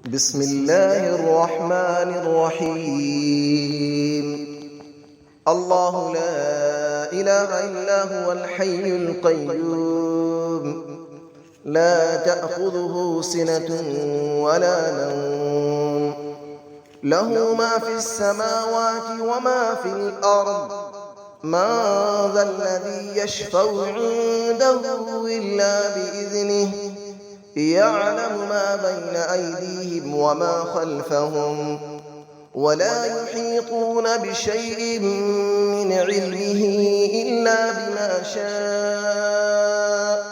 بسم الله الرحمن الرحيم. الله لا إله إلا هو الحي القيوم، لا تأخذه سنة ولا نوم، له ما في السماوات وما في الأرض. من ذا الذي يشفع عنده إلا بإذنه، يعلم ما بين أيديهم وما خلفهم، ولا يحيطون بشيء من علمه إلا بما شاء.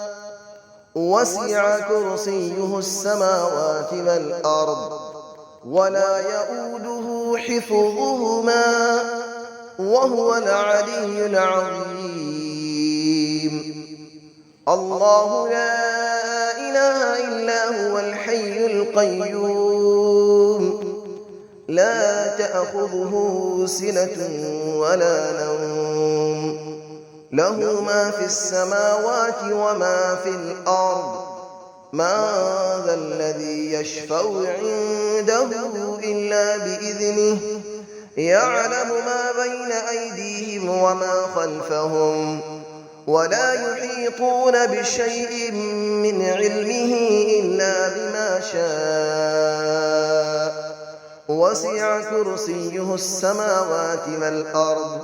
وسع كرسيه السماوات والأرض، ولا يؤوده حفظهما، وهو العلي العظيم. الله لا إله إلا هو الحي القيوم، لا تأخذه سنة ولا نوم، له ما في السماوات وما في الأرض. من ذا الذي يشفع عنده إلا بإذنه، يعلم ما بين أيديهم وما خلفهم، ولا يحيطون بشيء من علمه إلا بما شاء. وسع كرسيه السماوات والأرض،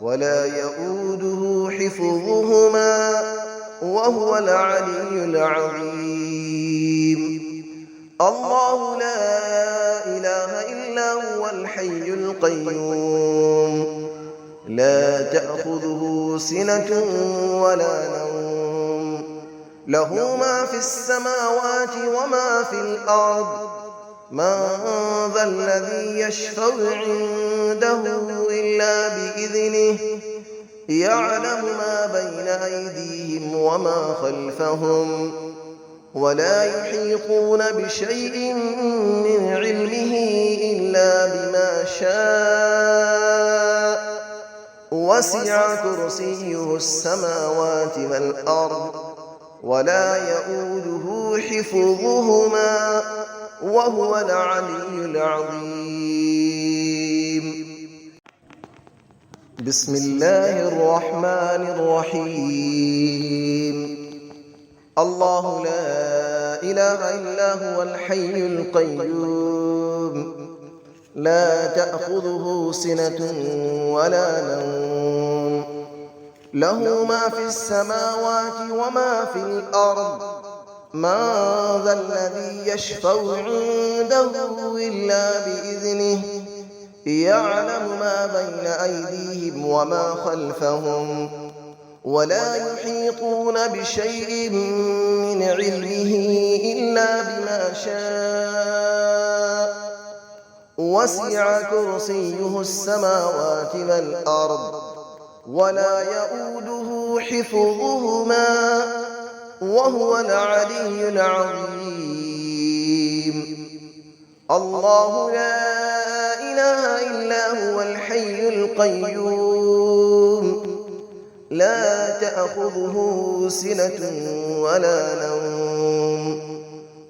ولا يؤوده حفظهما، وهو العلي العظيم. الله لا إله إلا هو الحي القيوم، لا تأخذه سنة ولا نوم، له ما في السماوات وما في الأرض. من ذا الذي يشفع عنده إلا بإذنه، يعلم ما بين أيديهم وما خلفهم، ولا يحيطون بشيء من علمه إلا بما شاء. وسع كرسيه السماوات والأرض، ولا يؤوده حفظهما، وهو العلي العظيم. بسم الله الرحمن الرحيم. الله لا إله إلا هو الحي القيوم، لا تأخذه سنة ولا نوم، له ما في السماوات وما في الأرض. من ذا الذي يشفع عنده إلا بإذنه، يعلم ما بين أيديهم وما خلفهم، ولا يحيطون بشيء من علمه إلا بما شاء. وسع كرسيه السماوات والأرض، ولا يؤوده حفظهما، وهو العلي العظيم. الله لا إله إلا هو الحي القيوم، لا تأخذه سنة ولا نوم،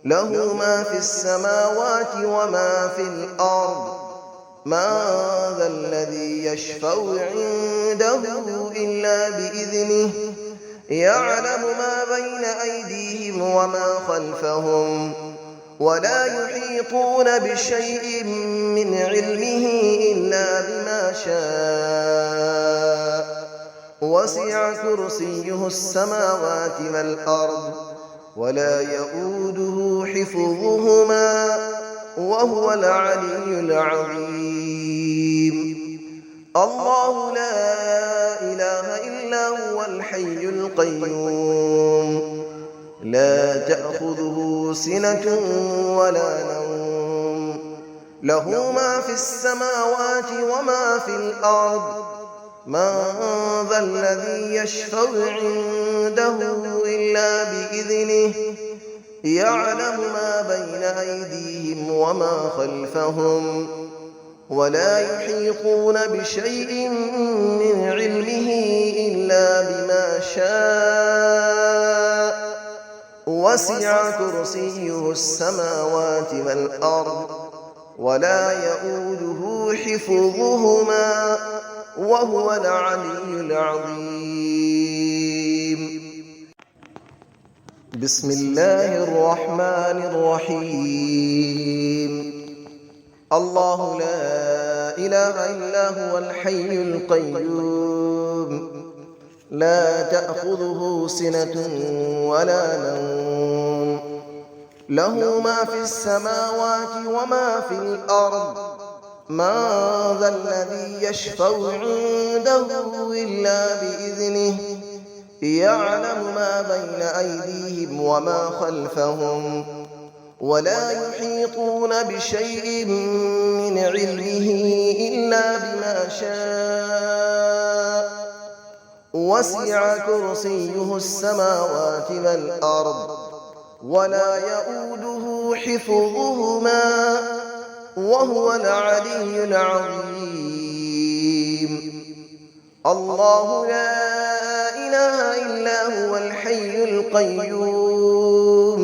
له ما في السماوات وما في الأرض. من ذا الذي يشفع عنده إلا بإذنه، يعلم ما بين أيديهم وما خلفهم، ولا يحيطون بشيء من علمه إلا بما شاء. وسع كرسيه السماوات والأرض، ولا يؤوده حفظهما، وهو العلي العظيم. الله لا إله إلا هو الحي القيوم، لا تأخذه سنة ولا نوم، له ما في السماوات وما في الأرض. من ذا الذي يشفع عنده إلا بإذنه، يعلم ما بين أيديهم وما خلفهم، ولا يحيطون بشيء من علمه إلا بما شاء. وسع كرسيه السماوات والأرض ولا يؤوده حفظهما وهو العلي العظيم. بسم الله الرحمن الرحيم. الله لا إله إلا هو الحي القيوم لا تأخذه سنة ولا نوم له ما في السماوات وما في الأرض من ذا الذي يشفع عنده إلا بإذنه يعلم ما بين أيديهم وما خلفهم ولا يحيطون بشيء من علمه إلا بما شاء وسع كرسيه السماوات والأرض ولا يؤوده حفظهما وهو العلي العظيم. الله لا إله إلا هو الحي القيوم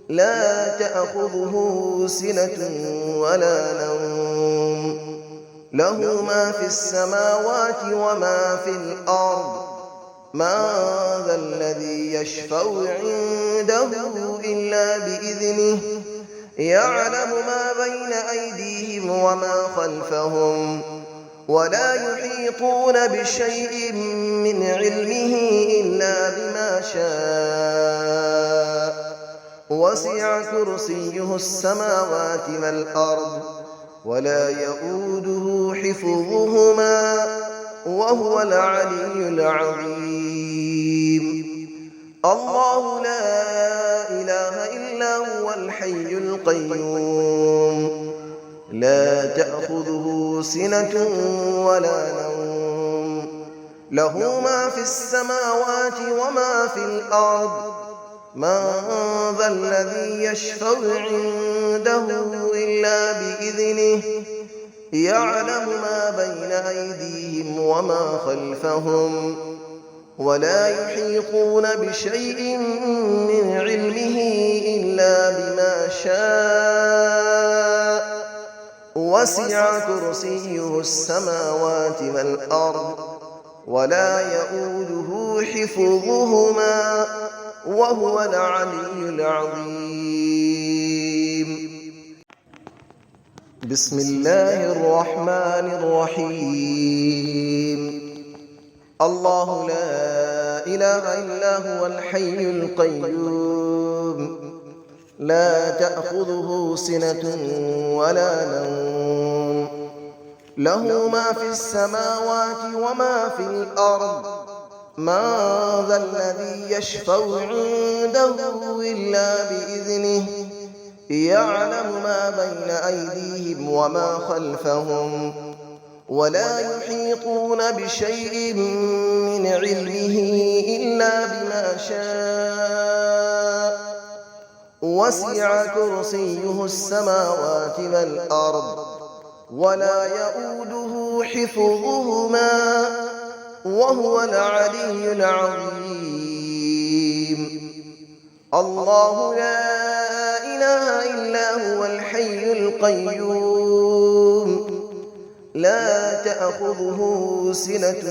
لا تأخذه سنة ولا نوم له ما في السماوات وما في الأرض من ذا الذي يشفع عنده إلا بإذنه يعلم ما بين أيديهم وما خلفهم ولا يحيطون بشيء من علمه إلا بما شاء وسع كرسيه السماوات والأرض ولا يؤوده حفظهما وهو العلي العظيم. الله لا إله إلا هو الحي القيوم لا تأخذه سنة ولا نوم له ما في السماوات وما في الأرض من ذا الذي يشفع عنده إلا بإذنه يعلم ما بين أيديهم وما خلفهم ولا يحيطون بشيء من علمه إلا بما شاء وسع كرسيه السماوات والأرض ولا يؤوده حفظهما وهو العلي العظيم. بسم الله الرحمن الرحيم. الله لا إله إلا هو الحي القيوم لا تأخذه سنة ولا نوم له ما في السماوات وما في الأرض من ذا الذي يشفع عنده إلا بإذنه يعلم ما بين أيديهم وما خلفهم ولا يحيطون بشيء من علمه إلا بما شاء وسع كرسيه السماوات والأرض ولا يؤوده حفظهما وهو العلي العظيم. الله لا إله إلا هو الحي القيوم لا تأخذه سنة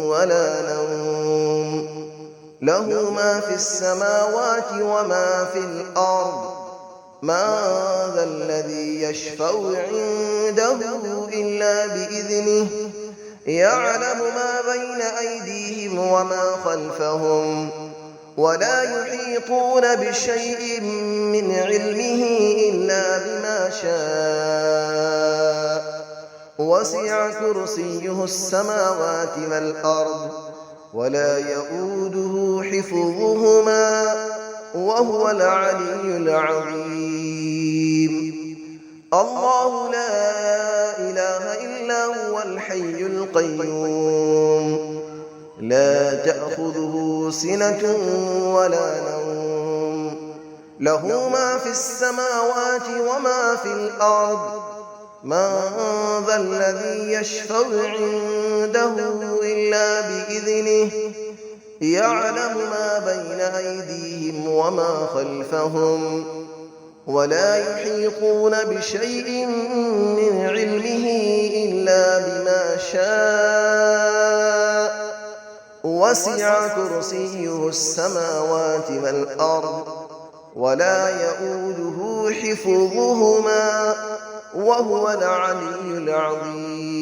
ولا نوم له ما في السماوات وما في الأرض من ذا الذي يشفع عنده إلا بإذنه يعلم ما بين أيديهم وما خلفهم ولا يحيطون بشيء من علمه إلا بما شاء وسع كرسيه السماوات والأرض ولا يؤوده حفظهما وهو العلي العظيم. الله لا إله إلا هو الحي القيوم لا تأخذه سنة ولا نوم له ما في السماوات وما في الأرض من ذا الذي يشفع عنده إلا بإذنه يعلم ما بين أيديهم وما خلفهم ولا يحيطون بشيء من علمه إلا بما شاء وسع كرسيه السماوات والأرض ولا يئوده حفظهما وهو العلي العظيم